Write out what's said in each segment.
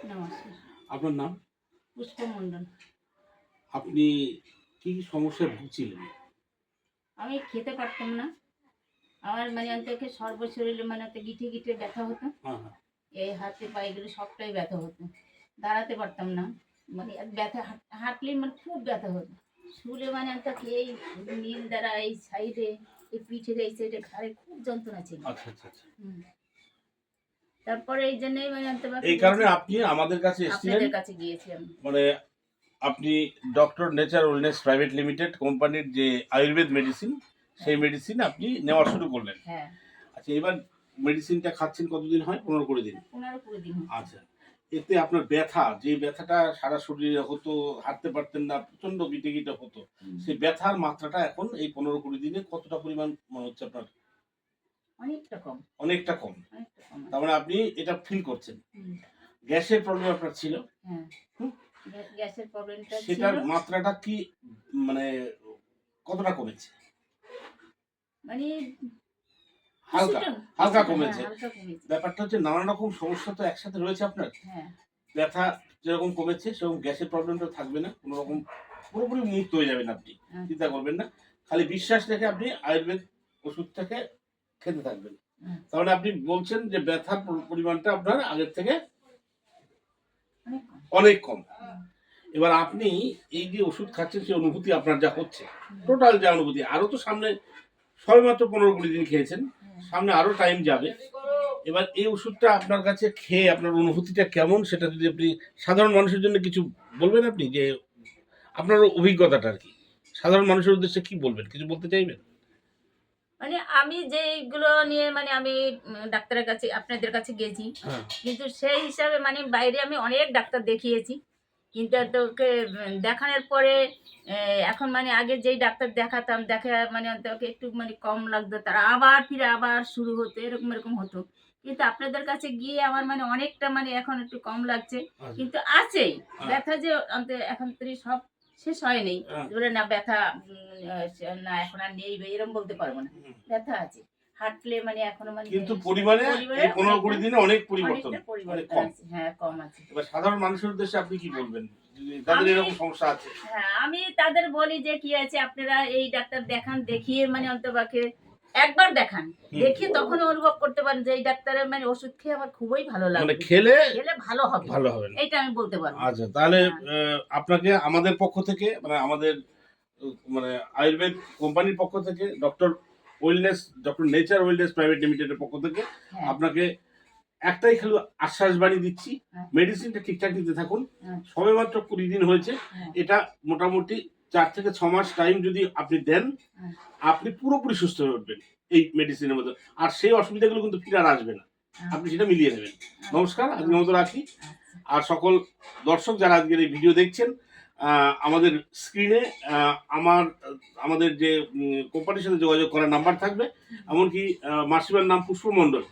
নমস্কার। আপনার নাম? পুষ্পমণ্ডল। আপনি কি সমস্যায় ভুগছিলেন? আমি খেতে পারতাম না। আমার অন্তত সর্বশরীরে গিঁটে, গিঁটে ব্যথা হতো। হ্যাঁ, হ্যাঁ। এই হাতে পায়ে এগুলো সবটাই ব্যথা হতো। দাঁড়াতে পারতাম না। এক ব্যথা হাঁটলেই খুব ব্যথা হতো। শুলে এই নীল দ্বারা এই সাইডে, এই পিঠের এই সাইডে, ঘাড়ে খুব যন্ত্রণা ছিল। আচ্ছা, আচ্ছা, আচ্ছা। হুম। তারপরে এই জন্যই এই কারণে আপনি আমাদের কাছে এসেছিলেন? আপনাদের কাছে গিয়েছি আমি। মানে আপনি doctor nature wellness private limited কোম্পানির যে আয়ুর্বেদ মেডিসিন, সেই মেডিসিন আপনি নেওয়া শুরু করলেন। হ্যাঁ। আচ্ছা, এবার মেডিসিনটা খাচ্ছেন কতদিন হয়? ১৫-২০ দিন? ১৫-২০ দিন। আচ্ছা। এতে আপনার ব্যথা, যে ব্যথাটা সারা শরীরে হতো, হাঁটতে পারতেন না, প্রচন্ড গিঁটে, গিঁটে হতো, সেই ব্যথার মাত্রাটা এখন এই ১৫-২০ দিনে কতটা পরিমাণ মনে হচ্ছে আপনার? অনেকটা কম। অনেকটা কম। অনেকটা কম। তার মানে আপনি এটা ফিল করছেন। হুম। গ্যাসের প্রবলেম আপনার ছিল? হ্যাঁ। হুম? গ্যাসের প্রবলেমটা ছিল। সেটার মাত্রাটা কি মানে কতটা কমেছে? মানে হালকা, কিছুটা হালকা কিছুটা কমেছে। হালকা কমেছে। ব্যাপারটা হচ্ছে নানা রকম সমস্যা তো একসাথে রয়েছে আপনার। হ্যাঁ। ব্যথা যেরকম কমেছে সেরকম গ্যাসের প্রবলেমটা থাকবে না। কোন রকম পুরোপুরি মুক্ত হয়ে যাবেন আপনি। চিন্তা করবেন না। খালি বিশ্বাস রেখে আপনি আয়ুর্বেদ ওষুধটাকে খেতে থাকবেন। তার মানে আপনি বলছেন যে ব্যথার পরিমাণটা আপনার আগের থেকে অনেক কম। এবার আপনি এই যে ওষুধ খাচ্ছেন সেই অনুভূতি আপনার যা হচ্ছে, টোটাল যা অনুভূতি, আরো তো সামনে সবেমাত্র ১৫-২০ দিন খেয়েছেন, সামনে আরো টাইম যাবে। এবার এই ওষুধটা আপনার কাছে খেয়ে আপনার অনুভূতিটা কেমন সেটা যদি আপনি সাধারণ মানুষের জন্য কিছু বলবেন, আপনি যে আপনার অভিজ্ঞতাটা আর কি সাধারণ মানুষের উদ্দেশ্যে কি বলবেন, কিছু বলতে চাইবেন? আমি যেইগুলো নিয়ে আমি ডাক্তারের কাছে আপনাদের কাছে গেছি। হ্যাঁ। কিন্তু সেই হিসাবে বাইরে আমি অনেক ডাক্তার দেখিয়েছি। কিন্তু তোকে দেখানোর পরে এখন আগে যেই ডাক্তার দেখাতাম, দেখে অন্তত একটু কম লাগতো। তারা আবার ফিরে আবার শুরু হতো। এরকম হতো। কিন্তু আপনাদের কাছে গিয়ে আমার অনেকটা এখন একটু কম লাগছে। আচ্ছা। কিন্তু আছেই। ব্যথা যে এখন তো সব শেষ হয়নি। ধরে না ব্যথা না এখন আর নেই বা এরকম বলতে পারব না। ব্যথা আছে। হাঁটলে এখনো কিন্তু পরিমাণে এই ১৫-২০ দিনে অনেক পরিবর্তন, অনেকটা অনেক পরিবর্তন কম। আছে। হ্যাঁ, কম আছে। এবার সাধারণ মানুষের উদ্দেশ্যে আপনি কি বলবেন? যাদের এরকম সমস্যা আছে। হ্যাঁ, আমি তাদের বলি যে কি আছে, আপনারা এই ডাক্তার দেখান, দেখিয়ে অন্ততপক্ষে একবার দেখান। দেখিয়ে তখন অনুভব করতে পারেন যে এই ডাক্তারের ওষুধ খেয়ে আমার খুবই ভালো লাগবে। খেলে ভালো হবে। ভালো হবে না। এইটা আমি বলতে পারবো। আচ্ছা, তাহলে হ্যাঁ। আপনাকে আমাদের পক্ষ থেকে আমাদের মানে আয়ুর্বেদ কোম্পানির পক্ষ থেকে ডক্টর নেচার ওয়েলনেস প্রাইভেট লিমিটেডের পক্ষ থেকে হ্যাঁ। আপনাকে একটাই খালি আশ্বাস বাণী দিচ্ছি, হ্যাঁ। মেডিসিনটা ঠিকঠাক নিতে থাকুন। হ্যাঁ। সবেমাত্র ২০ দিন হয়েছে। হ্যাঁ। এটা মোটামুটি ৪ থেকে ৬ মাস টাইম যদি আপনি দেন, হ্যাঁ। আপনি পুরোপুরি সুস্থ হয়ে উঠবেন এই মেডিসিনের মধ্যে। আর সেই অসুবিধাগুলো কিন্তু ফিরে আর আসবে না। আপনি সেটা মিলিয়ে নেবেন। নমস্কার, আজকের মতো রাখি। আর সকল দর্শক যারা আজকের এই ভিডিও দেখছেন, আমাদের স্ক্রিনে আমাদের যে কোম্পানির সাথে যোগাযোগ করার নাম্বার থাকবে, এমনকি মাসিমার নাম পুষ্পমণ্ডল।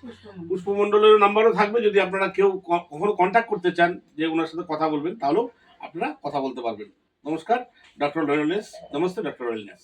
পুষ্পমণ্ডলের নাম্বারও থাকবে। যদি আপনারা কেউ কখনো কন্ট্যাক্ট করতে চান যে ওনার সাথে কথা বলবেন, তাহলেও আপনারা কথা বলতে পারবেন। নমস্কার, doctor wellness. Namaste, doctor wellness.